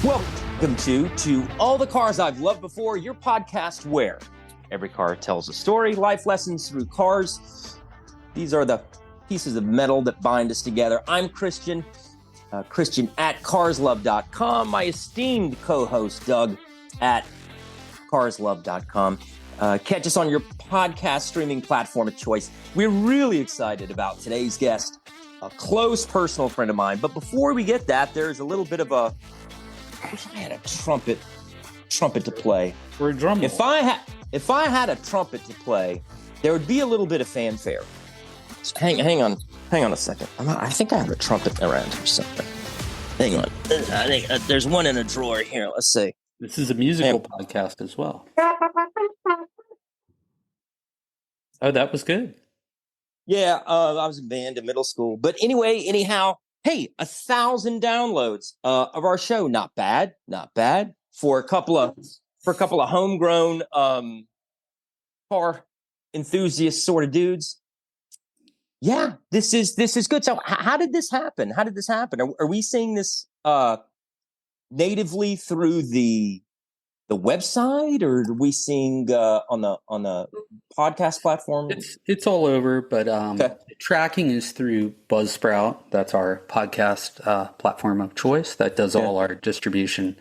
Welcome to All the Cars I've Loved Before, your podcast where every car tells a story, life lessons through cars. These are the pieces of metal that bind us together. I'm Christian, Christian at carslove.com. My esteemed co-host, Doug, at carslove.com. Catch us on your podcast streaming platform of choice. We're really excited about today's guest, a close personal friend of mine. But before we get that, there's a little bit of a... I wish I had a trumpet to play. Or a drum roll. If I had a trumpet to play, there would be a little bit of fanfare. So hang on a second. I think I have a trumpet around here somewhere. Hang on. I think there's one in a drawer here. Let's see. This is a musical podcast as well. Oh, that was good. Yeah, I was in band in middle school. But anyhow, hey, 1,000 downloads of our show. Not bad. For a couple of homegrown car enthusiast sort of dudes. Yeah, this is good. So how did this happen? Are we seeing this natively through the website, or are we seeing on the podcast platform? It's all over, but Okay. Tracking is through Buzzsprout. That's our podcast platform of choice that does all our distribution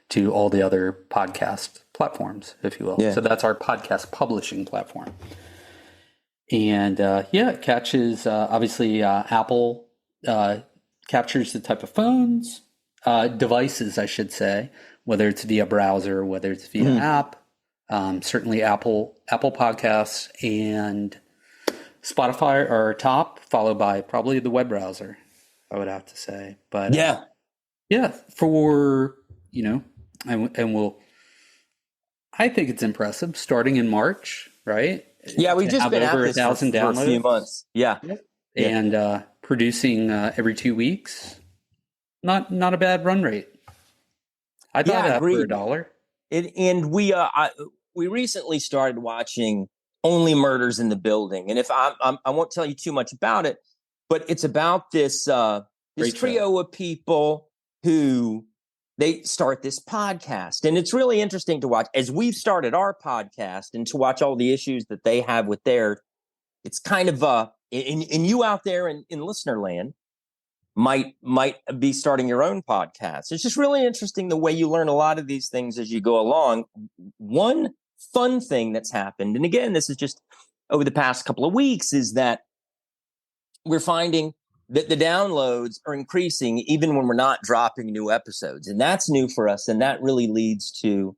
to all the other podcast platforms, if you will. Yeah. So that's our podcast publishing platform. And it catches, obviously, Apple captures the type of phones, devices, I should say, whether it's via browser, whether it's via app. Certainly Apple Podcasts and Spotify are top, followed by probably the web browser, I would have to say. But for, I think it's impressive starting in March, right? Yeah, we've just been over at this 1,000 for downloads. a few months. Yeah. And producing every 2 weeks. Not a bad run rate. I thought that for $1. And we recently started watching Only Murders in the Building, and if I won't tell you too much about it, but it's about this trio of people who they start this podcast, and it's really interesting to watch as we've started our podcast and to watch all the issues that they have with their. It's kind of and you out there in listener land might be starting your own podcast. It's just really interesting the way you learn a lot of these things as you go along. One fun thing that's happened, and again, this is just over the past couple of weeks, is that we're finding that the downloads are increasing even when we're not dropping new episodes. And that's new for us. And that really leads to,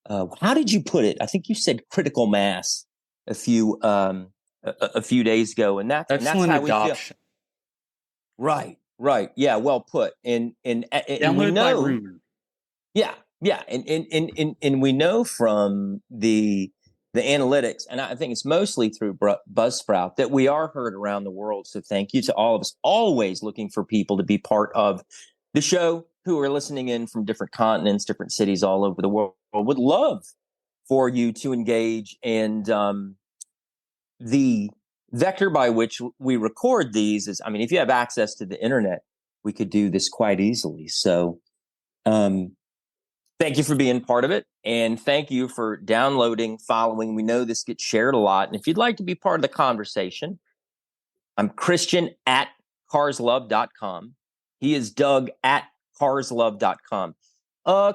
how did you put it? I think you said critical mass a few days ago. And that's how we feel. Right. Yeah. Well put. And we know, by rumor. Yeah. And we know from the analytics, and I think it's mostly through Buzzsprout, that we are heard around the world. So thank you to all of us, always looking for people to be part of the show who are listening in from different continents, different cities all over the world. Would love for you to engage. And the vector by which we record these is, if you have access to the internet, we could do this quite easily. So thank you for being part of it. And thank you for downloading, following. We know this gets shared a lot. And if you'd like to be part of the conversation, I'm Christian at carslove.com. He is Doug at carslove.com.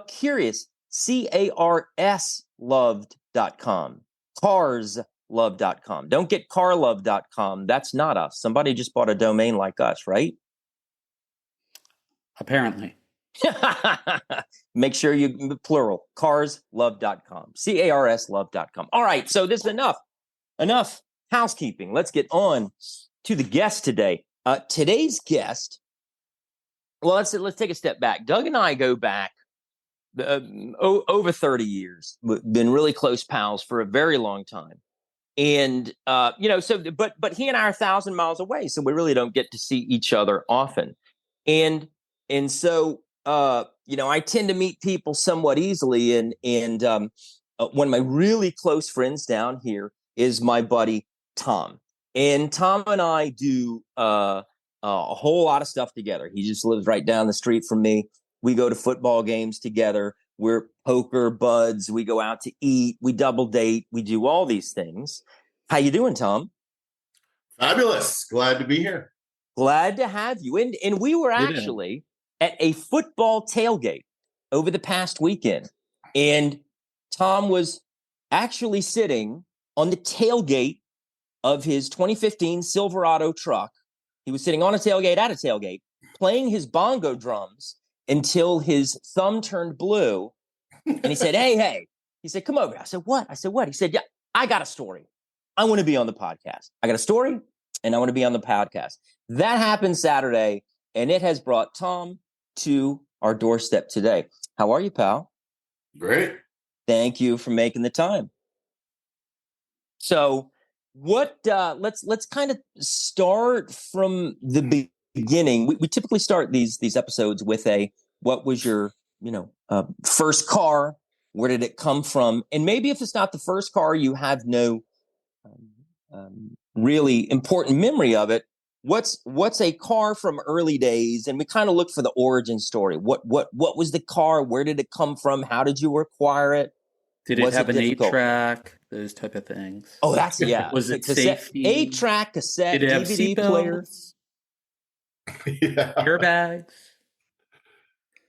Curious, CARS loved.com. Carslove.com. Don't get carlove.com. That's not us. Somebody just bought a domain like us, right? Apparently. Make sure you plural, carslove.com, carslove.com. All right. So this is enough housekeeping. Let's get on to the guest today. Today's guest. Well, let's take a step back. Doug and I go back over 30 years. We've been really close pals for a very long time. And, but he and I are 1,000 miles away. So we really don't get to see each other often. And so, I tend to meet people somewhat easily. And one of my really close friends down here is my buddy, Tom. And Tom and I do a whole lot of stuff together. He just lives right down the street from me. We go to football games together. We're poker buds. We go out to eat. We double date. We do all these things. How you doing, Tom? Fabulous. Glad to be here. Glad to have you. And we were actually at a football tailgate over the past weekend. And Tom was actually sitting on the tailgate of his 2015 Silverado truck. He was sitting on a tailgate at a tailgate, playing his bongo drums until his thumb turned blue. And he said, hey. He said, come over. I said, what? He said, yeah, I got a story. I want to be on the podcast. I got a story and I want to be on the podcast. That happened Saturday, and it has brought Tom to our doorstep today. How are you, pal? Great. Thank you for making the time. So let's kind of start from the beginning. We typically start these episodes with what was your first car? Where did it come from? And maybe if it's not the first car, you have no really important memory of it. What's a car from early days? And we kind of look for the origin story. What was the car? Where did it come from? How did you acquire it? Did it have an 8-track? Those type of things. Oh, that's yeah. Was it safety? 8-track cassette, did it have DVD player? Yeah. Airbags?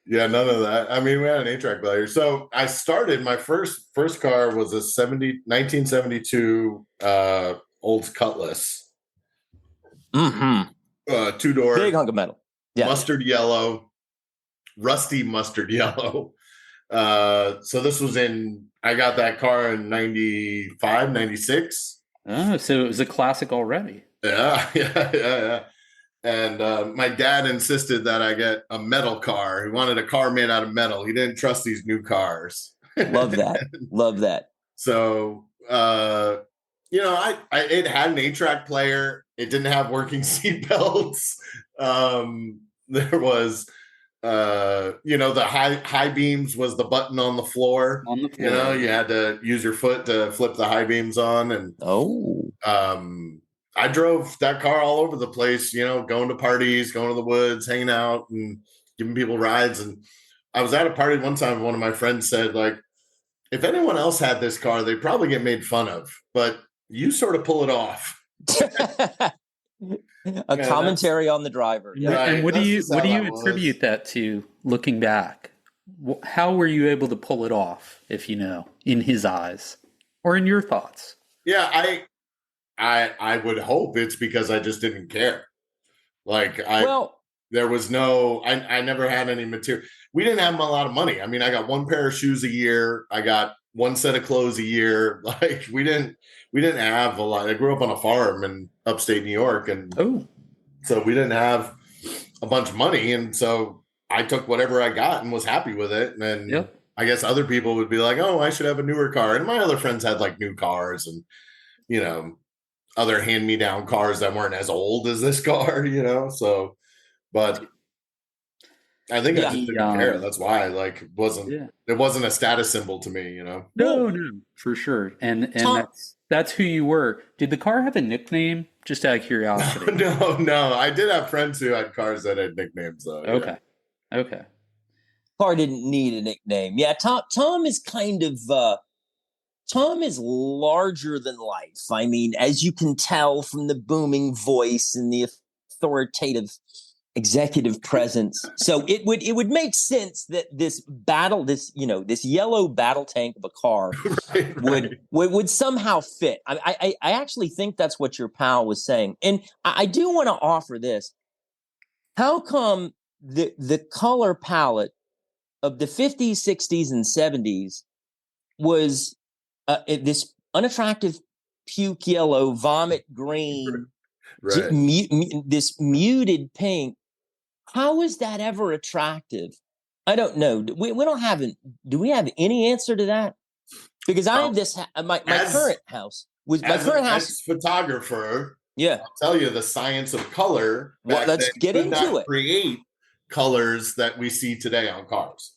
Yeah, none of that. I mean, we had an 8-track player. So I started, my first car was a 1972 Olds Cutlass. Mm-hmm. 2-door. Big hunk of metal. Yeah. Mustard yellow. Rusty mustard yellow. So this was I got that car in 95, 96. Oh, so it was a classic already. Yeah. And my dad insisted that I get a metal car. He wanted a car made out of metal. He didn't trust these new cars. Love that. So, it had an 8-track player. It didn't have working seat belts. There was, the high beams was the button on the floor. You had to use your foot to flip the high beams on. And I drove that car all over the place, going to parties, going to the woods, hanging out and giving people rides. And I was at a party one time. One of my friends said, like, if anyone else had this car, they'd probably get made fun of, but you sort of pull it off. A commentary on the driver. Yeah. Right. And what do you attribute that to looking back? How were you able to pull it off, if you know, in his eyes or in your thoughts? Yeah, I would hope it's because I just didn't care. There was I never had any material. We didn't have a lot of money. I mean, I got one pair of shoes a year. I got one set of clothes a year. Like we didn't have a lot. I grew up on a farm in upstate New York. And so we didn't have a bunch of money. And so I took whatever I got and was happy with it. And then I guess other people would be like, oh, I should have a newer car. And my other friends had like new cars and, other hand-me-down cars that weren't as old as this car, so, but I think I just didn't care. That's why, it wasn't a status symbol to me, No, for sure. And that's who you were. Did the car have a nickname? Just out of curiosity. No. I did have friends who had cars that had nicknames, though. Okay. Yeah. Okay. Car didn't need a nickname. Yeah, Tom is kind of... Tom is larger than life. I mean, as you can tell from the booming voice and the authoritative executive presence. So it would make sense that this yellow battle tank of a car would somehow fit. I actually think that's what your pal was saying. And I do want to offer this. How come the color palette of the 50s, 60s, and 70s was this unattractive puke yellow, vomit green, this muted pink? How is that ever attractive? I don't know. We don't have do we have any answer to that? Because I have this. My current house was my current house. As photographer, yeah, I'll tell you the science of color. Well, let's get into it. Create colors that we see today on cars.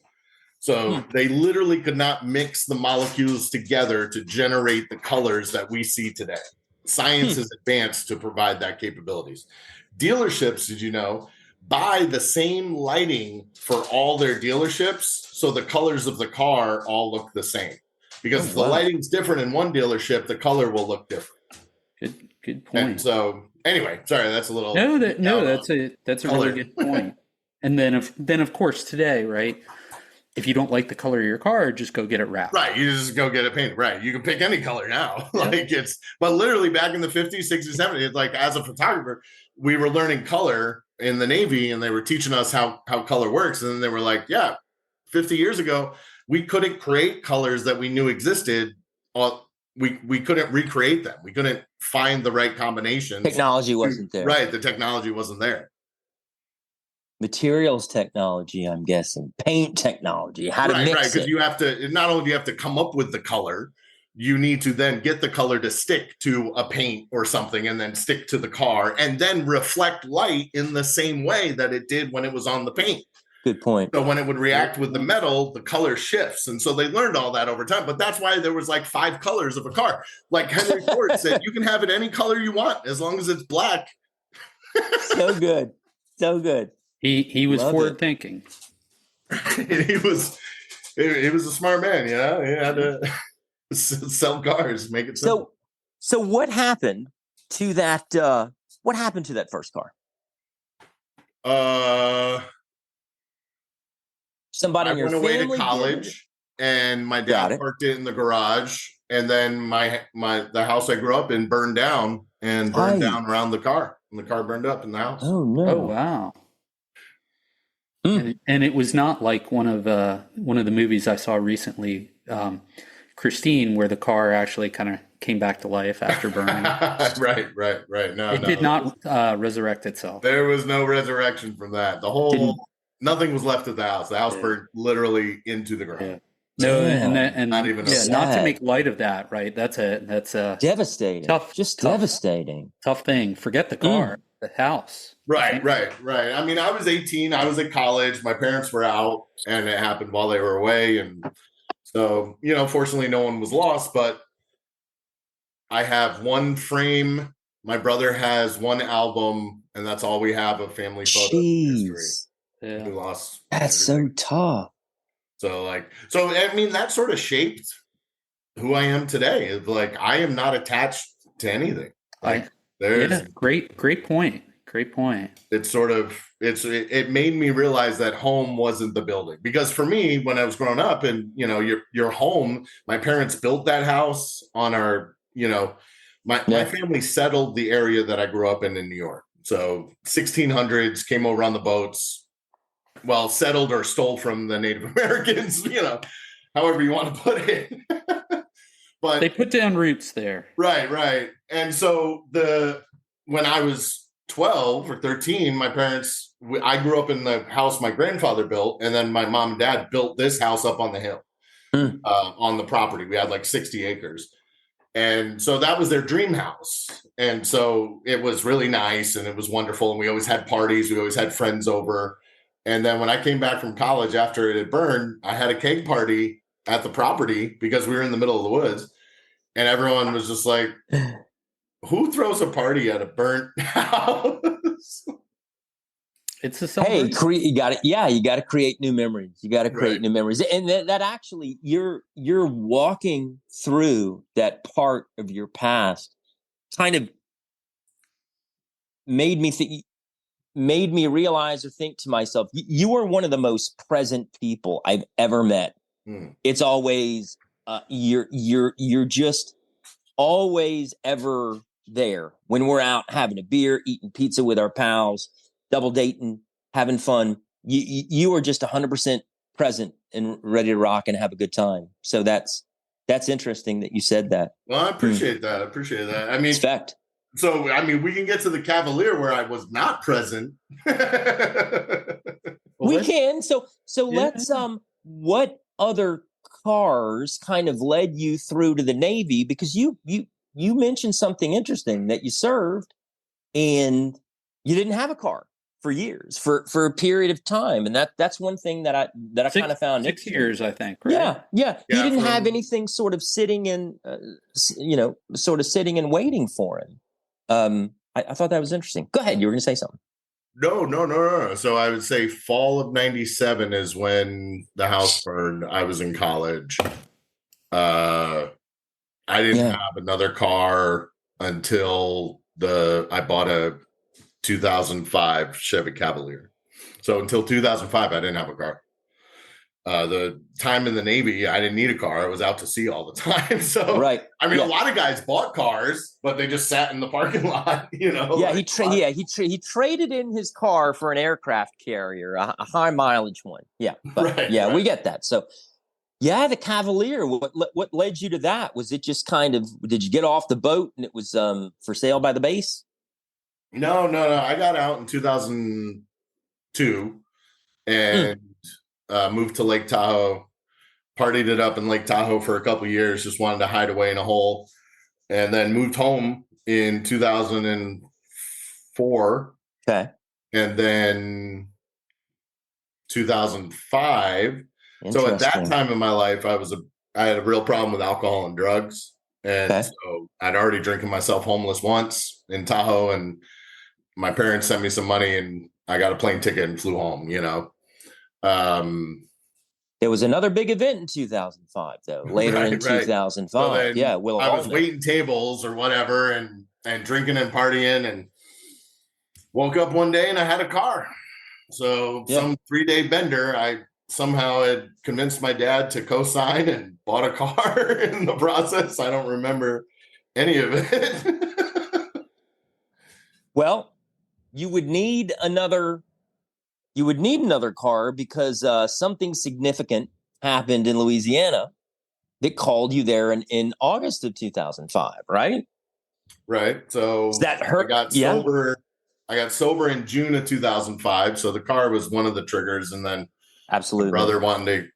So they literally could not mix the molecules together to generate the colors that we see today. Science is advanced to provide that capabilities. Dealerships, did you know, buy the same lighting for all their dealerships, so the colors of the car all look the same. Because if the lighting's different in one dealership, the color will look different. Good point. And so anyway, sorry, that's a little that's a really good point. And then of course today, right? If you don't like the color of your car, just go get it wrapped. Right, you just go get it painted. Right, you can pick any color now. But literally back in the 50s, 60s, 70s, it's like as a photographer, we were learning color in the Navy, and they were teaching us how color works. And then they were like, yeah, 50 years ago, we couldn't create colors that we knew existed. We couldn't recreate them. We couldn't find the right combinations. Technology wasn't there. Right, the technology wasn't there. Materials technology, I'm guessing, paint technology, how to mix it. Right, because you have to, not only do you have to come up with the color, you need to then get the color to stick to a paint or something, and then stick to the car, and then reflect light in the same way that it did when it was on the paint. Good point. So when it would react with the metal, the color shifts. And so they learned all that over time. But that's why there was like 5 colors of a car. Like Henry Ford said, you can have it any color you want as long as it's black. So good. So good. He was forward thinking. He was a smart man, you know. He had to sell cars, make it simple. So what happened to that? What happened to that first car? Somebody in your family went away to college, and my dad parked it in the garage, and then the house I grew up in burned down down around the car, and the car burned up in the house. Oh no! Oh wow! And it was not like one of the movies I saw recently, Christine, where the car actually kind of came back to life after burning. Right. No, it did not resurrect itself. There was no resurrection from that. Nothing was left of the house. The house burned literally into the ground. Yeah. No, and not even not to make light of that, right? That's a devastating, devastating, tough thing. Forget the car, the house. Right. I mean, I was 18. I was at college. My parents were out, and it happened while they were away. And so, fortunately, no one was lost. But I have one frame. My brother has one album, and that's all we have of family photos history. Yeah. We lost. That's everything. so tough. So I mean, that sort of shaped who I am today. It's like I am not attached to anything. Great point. Great point. It's sort of it made me realize that home wasn't the building, because for me, when I was growing up, and your home, my parents built that house on our my family settled the area that I grew up in New York. So 1600s, came over on the boats. Well, settled or stole from the Native Americans, however you want to put it. But they put down roots there. Right. And so when I was 12 or 13, my parents, I grew up in the house my grandfather built, and then my mom and dad built this house up on the hill on the property. We had like 60 acres. And so that was their dream house. And so it was really nice, and it was wonderful. And we always had parties. We always had friends over. And then when I came back from college after it had burned, I had a keg party at the property because we were in the middle of the woods. And everyone was just like, who throws a party at a burnt house? It's a celebration. Hey, you got it. Yeah, you got to create new memories. You got to create new memories. And that actually, you're walking through that part of your past kind of made me realize or think to myself, you are one of the most present people I've ever met. It's always you're just always ever there when we're out having a beer, eating pizza with our pals, double dating, having fun. You are just 100% present and ready to rock and have a good time. So that's interesting that you said that. Well, I appreciate that. I mean, respect. So, I mean, we can get to the Cavalier where I was not present. We can. So let's, what other cars kind of led you through to the Navy? Because you mentioned something interesting, that you served and you didn't have a car for years, for a period of time. And that's one thing that I kind of found 6 years, I think. Right? Yeah. He didn't have anything sort of sitting in, sort of sitting and waiting for him. I thought that was interesting. Go ahead. You were going to say something. No. So I would say fall of 97 is when the house burned. I was in college. I didn't have another car until I bought a 2005 Chevy Cavalier. So until 2005, I didn't have a car. The time in the Navy, I didn't need a car. I was out to sea all the time. So, right. I mean, a lot of guys bought cars, but they just sat in the parking lot, you know? Yeah, he traded in his car for an aircraft carrier, a high mileage one. Yeah, but right. We get that. So, yeah, the Cavalier. What led you to that? Was it just kind of, did you get off the boat and it was for sale by the base? No. I got out in 2002 and moved to Lake Tahoe, partied it up in Lake Tahoe for a couple of years, just wanted to hide away in a hole, and then moved home in 2004. Okay. And then 2005. So at that time in my life, I had a real problem with alcohol and drugs. And so I'd already drinking myself homeless once in Tahoe, and my parents sent me some money and I got a plane ticket and flew home, you know. There was another big event in 2005, though. Later in 2005, so I was Holden. waiting tables or whatever, and drinking and partying, and woke up one day and I had a car. So some 3-day bender, I somehow had convinced my dad to co-sign and bought a car in the process. I don't remember any of it. Well, you would need another car because something significant happened in Louisiana that called you there in August of 2005, right? Right. So does that hurt? I got sober. I got sober in June of 2005. So the car was one of the triggers. And then absolutely, my brother wanting to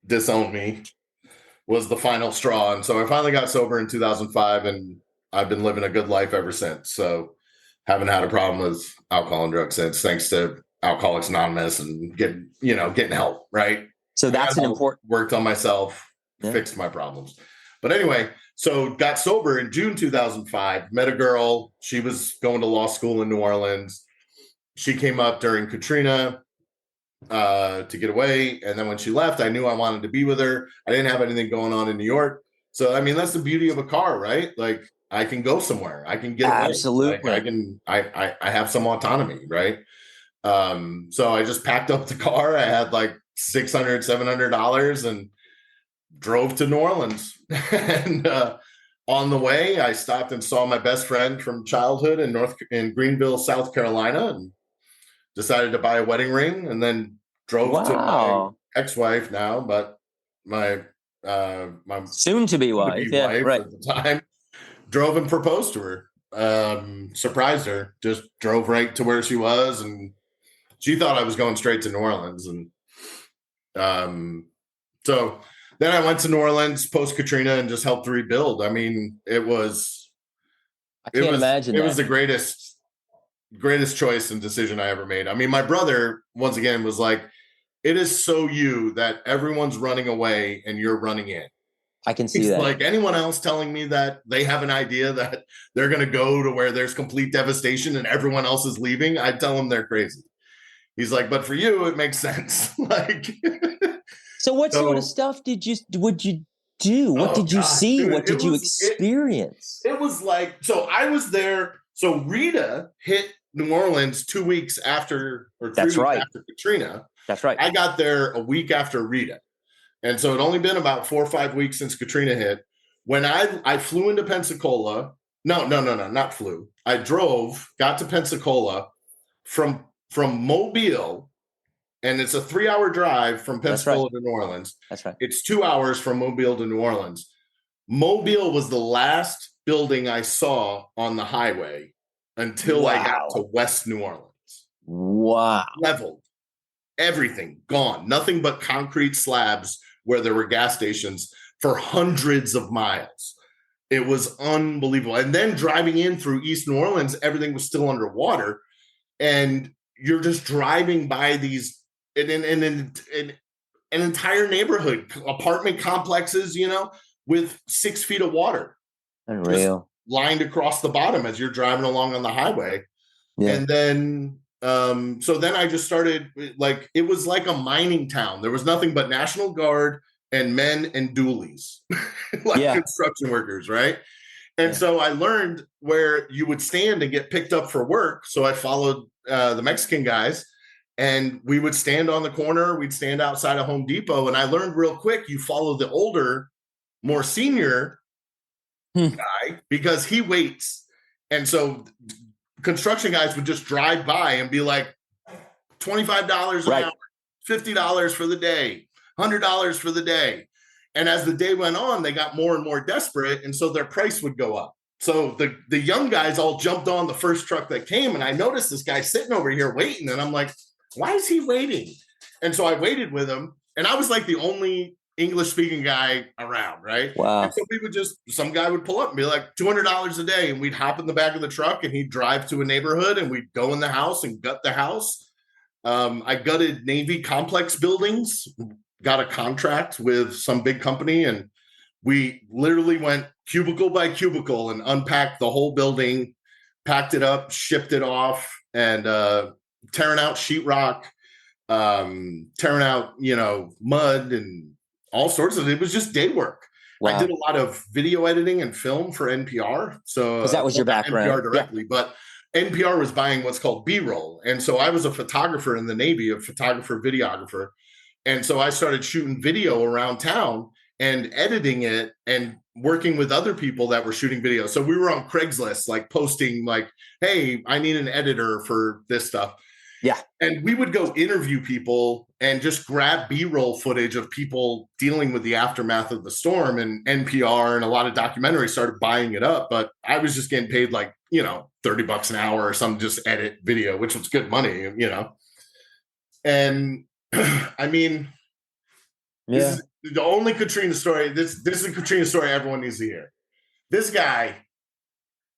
disown me was the final straw. And so I finally got sober in 2005, and I've been living a good life ever since. So haven't had a problem with alcohol and drugs since, thanks to Alcoholics Anonymous and getting help. Right. So that's an important, worked on myself, fixed my problems. But anyway, so got sober in June 2005, met a girl. She was going to law school in New Orleans. She came up during Katrina to get away. And then when she left, I knew I wanted to be with her. I didn't have anything going on in New York. So, I mean, that's the beauty of a car, right? Like, I can go somewhere. I can get away. Absolutely. Like, I have some autonomy, right? So I just packed up the car. I had like $600-$700 and drove to New Orleans. And on the way, I stopped and saw my best friend from childhood in Greenville, South Carolina, and decided to buy a wedding ring, and then drove to my ex-wife now, but my soon-to-be wife, at the time, drove and proposed to her. Surprised her, just drove right to where she was, and she thought I was going straight to New Orleans. And so then I went to New Orleans post Katrina and just helped rebuild. I mean, it was the greatest choice and decision I ever made. I mean, my brother, once again, was like, it is so you that everyone's running away and you're running in. I can see that. Like anyone else telling me that they have an idea that they're going to go to where there's complete devastation and everyone else is leaving, I'd tell them they're crazy. He's like, but for you, it makes sense. Like, so what sort of stuff would you do? What did you see? Dude, what did you experience? It was like, so I was there. So Rita hit New Orleans 2 weeks after, or 3 weeks after Katrina. That's right. I got there a week after Rita. And so it'd only been about 4 or 5 weeks since Katrina hit. When I flew into Pensacola, not flew. I got to Pensacola from Mobile, and it's a 3-hour drive from Pensacola to New Orleans. That's right. It's 2 hours from Mobile to New Orleans. Mobile was the last building I saw on the highway until I got to West New Orleans. Wow. Leveled. Everything gone. Nothing but concrete slabs where there were gas stations for hundreds of miles. It was unbelievable. And then driving in through East New Orleans, everything was still underwater. And you're just driving by these in an entire neighborhood, apartment complexes, with 6 feet of water. Unreal. Just lined across the bottom as you're driving along on the highway. Yeah. And then So then I just started, like, it was like a mining town. There was nothing but National Guard and men and doolies, like construction workers, right? And so I learned where you would stand and get picked up for work. So I followed the Mexican guys, and we would stand on the corner. We'd stand outside of Home Depot. And I learned real quick, you follow the older, more senior guy because he waits. And so construction guys would just drive by and be like, $25 an hour, $50 for the day, $100 for the day. And as the day went on, they got more and more desperate. And so their price would go up. So the young guys all jumped on the first truck that came. And I noticed this guy sitting over here waiting. And I'm like, why is he waiting? And so I waited with him. And I was like the only English speaking guy around, right? Wow. And so we would some guy would pull up and be like, $200 a day. And we'd hop in the back of the truck and he'd drive to a neighborhood and we'd go in the house and gut the house. I gutted Navy complex buildings, got a contract with some big company, and we literally went cubicle by cubicle and unpacked the whole building, packed it up, shipped it off, and tearing out sheetrock, tearing out, mud and all sorts of it. It was just day work. Wow. I did a lot of video editing and film for NPR. So that was your background. NPR directly, but NPR was buying what's called B-roll. And so I was a photographer in the Navy, a photographer, videographer. And so I started shooting video around town and editing it and working with other people that were shooting video. So we were on Craigslist, like posting like, hey, I need an editor for this stuff. Yeah. And we would go interview people and just grab B-roll footage of people dealing with the aftermath of the storm, and NPR and a lot of documentaries started buying it up. But I was just getting paid like, $30 an hour or something, just edit video, which was good money, And I mean, this is the only Katrina story. This is a Katrina story everyone needs to hear. This guy,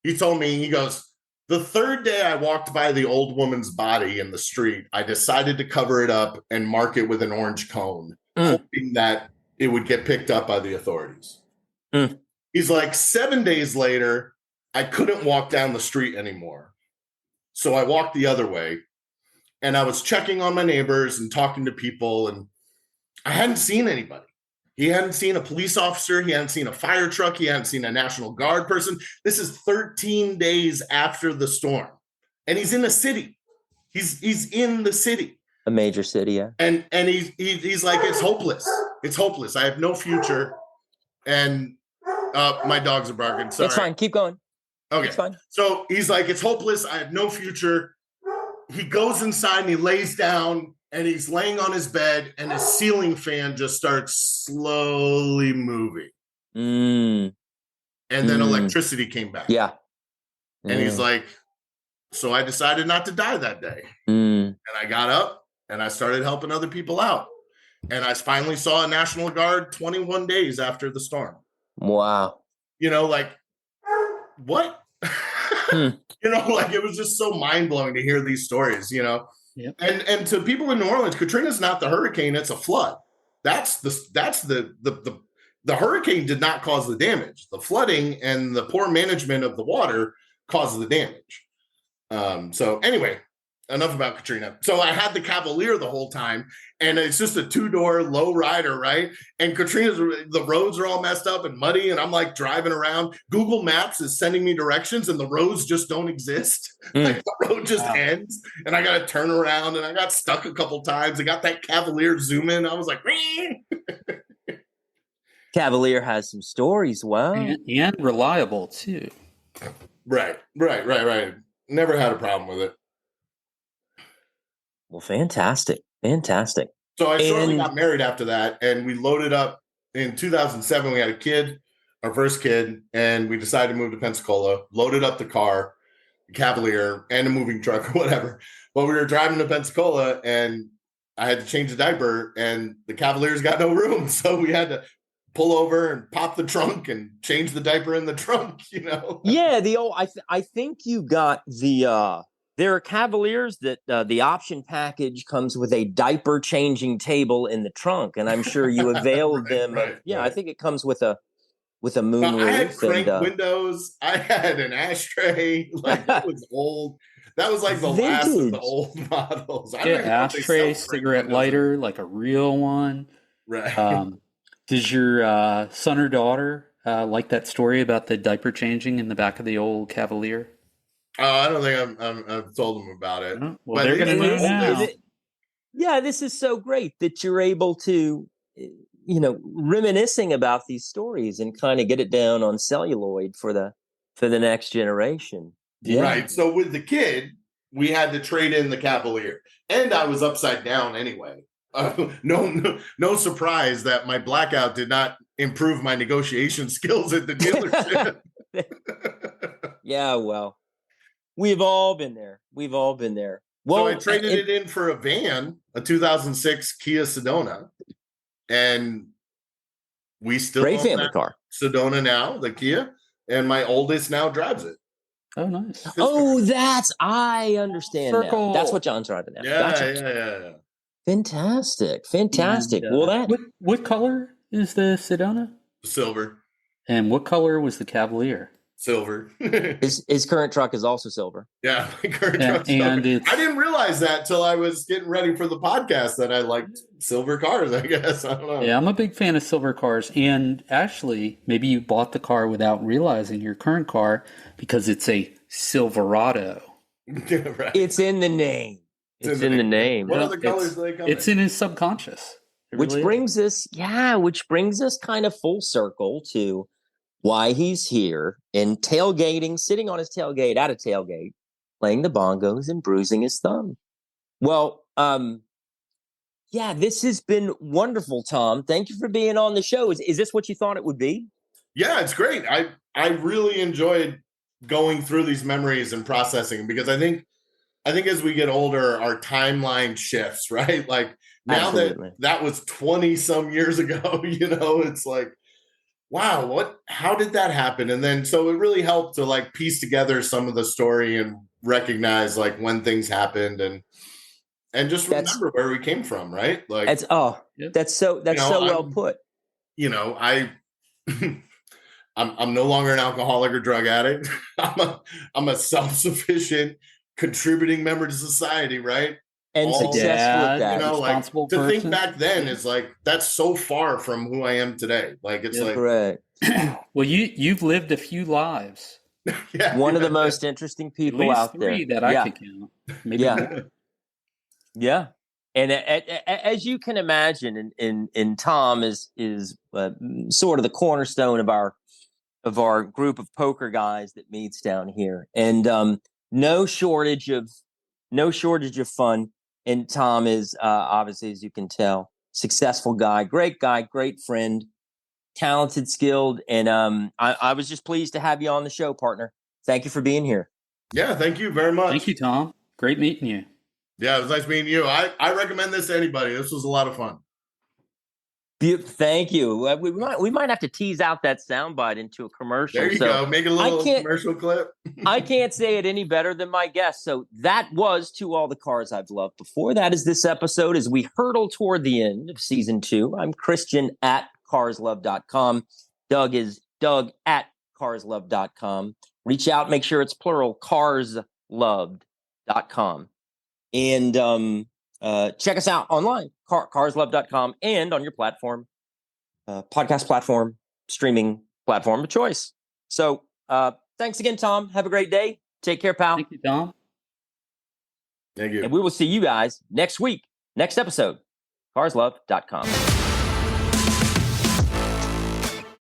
he told me, he goes, the third day I walked by the old woman's body in the street, I decided to cover it up and mark it with an orange cone, hoping that it would get picked up by the authorities. He's like, 7 days later, I couldn't walk down the street anymore. So I walked the other way, and I was checking on my neighbors and talking to people, and I hadn't seen anybody. He hadn't seen a police officer. He hadn't seen a fire truck. He hadn't seen a National Guard person. This is 13 days after the storm, and he's in a city. He's in the city, a major city, yeah. And he's like, it's hopeless. It's hopeless. I have no future. And my dogs are barking. Sorry. It's fine. Keep going. Okay. It's fine. So he's like, it's hopeless. I have no future. He goes inside and he lays down. And he's laying on his bed, and his ceiling fan just starts slowly moving. And then electricity came back. Yeah. And he's like, so I decided not to die that day. And I got up and I started helping other people out. And I finally saw a National Guard 21 days after the storm. Wow. Like, what? Like, it was just so mind-blowing to hear these stories, Yep. And to people in New Orleans, Katrina's not the hurricane; it's a flood. That's the hurricane did not cause the damage. The flooding and the poor management of the water caused the damage. So anyway, enough about Katrina. So I had the Cavalier the whole time, and it's just a 2-door low rider, right? And the roads are all messed up and muddy, and I'm like driving around. Google Maps is sending me directions, and the roads just don't exist. Like the road just ends, and I got to turn around, and I got stuck a couple times. I got that Cavalier zoom in. I was like, Cavalier has some stories. Wow. And reliable too. Right. Never had a problem with it. Well, fantastic. So I shortly got married after that, and we loaded up in 2007. We had a kid, our first kid, and we decided to move to Pensacola, loaded up the car, the Cavalier, and a moving truck or whatever. But we were driving to Pensacola, and I had to change the diaper, and the Cavalier's got no room. So we had to pull over and pop the trunk and change the diaper in the trunk, Yeah, I think you got there are Cavaliers that the option package comes with a diaper changing table in the trunk, and I'm sure you availed them. Right. I think it comes with a moonroof. I had crank windows. I had an ashtray. Like, it was old. That was like the last of the Vintage. old models. I don't Yeah, even know if they ashtray, sell cigarette windows lighter, like a real one. Right. Does your son or daughter like that story about the diaper changing in the back of the old Cavalier? Oh, I don't think I've told them about it. Oh, well, But they're going to know now. Yeah, this is so great that you're able to, reminiscing about these stories and kind of get it down on celluloid for the next generation. Yeah. Right. So with the kid, we had to trade in the Cavalier, and I was upside down anyway. No surprise that my blackout did not improve my negotiation skills at the dealership. Yeah, well, we've all been there. Well, So I traded it in for a van, a 2006 Kia Sedona, and we still great own family that car. Sedona now, the Kia, and my oldest now drives it. Oh, nice. Oh, I understand Circle. now. That's what John's driving now. Yeah, Gotcha. yeah. Fantastic. And, well, what color is the Sedona? Silver. And what color was the Cavalier? Silver. his current truck is also silver. Yeah, my current truck's and silver. I didn't realize that till I was getting ready for the podcast that I liked silver cars, I guess. I don't know. Yeah, I'm a big fan of silver cars. And actually, maybe you bought the car without realizing your current car because it's a Silverado. Right. It's in the name. It's in the name. What other colors do they come in? It's in his subconscious. Which brings us kind of full circle to why he's here and tailgating, sitting on his tailgate at a tailgate, playing the bongos and bruising his thumb. Well, this has been wonderful, Tom. Thank you for being on the show. Is this what you thought it would be? Yeah, it's great. I really enjoyed going through these memories and processing, because I think as we get older, our timeline shifts, right? Like now that was 20 some years ago, it's like, wow, how did that happen? And then, so it really helped to like piece together some of the story and recognize like when things happened and just remember where we came from, right? Like, that's so well put. I'm no longer an alcoholic or drug addict. I'm a self-sufficient, contributing member to society, right? And successful at that. To think back then is like, that's so far from who I am today. Like, it's correct. Well, you've lived a few lives. One of the most interesting people out there. That I could count. Maybe more. Yeah. And as you can imagine, and Tom is sort of the cornerstone of our group of poker guys that meets down here, and no shortage of fun. And Tom is obviously, as you can tell, successful guy, great friend, talented, skilled, and I was just pleased to have you on the show, partner. Thank you for being here. Yeah, thank you very much. Thank you, Tom. Great meeting you. Yeah, it was nice meeting you. I recommend this to anybody. This was a lot of fun. Thank you. We might have to tease out that soundbite into a commercial. There you go. Make a little commercial clip. I can't say it any better than my guest. So that was To All the Cars I've Loved Before. That is this episode as we hurtle toward the end of season 2. I'm Christian at carslove.com. Doug is Doug at carslove.com. Reach out, make sure it's plural, carsloved.com. And check us out online, carslove.com, and on your platform, podcast platform, streaming platform of choice. So thanks again, Tom. Have a great day. Take care, pal. Thank you, Tom. Thank you. And we will see you guys next week, next episode, carslove.com.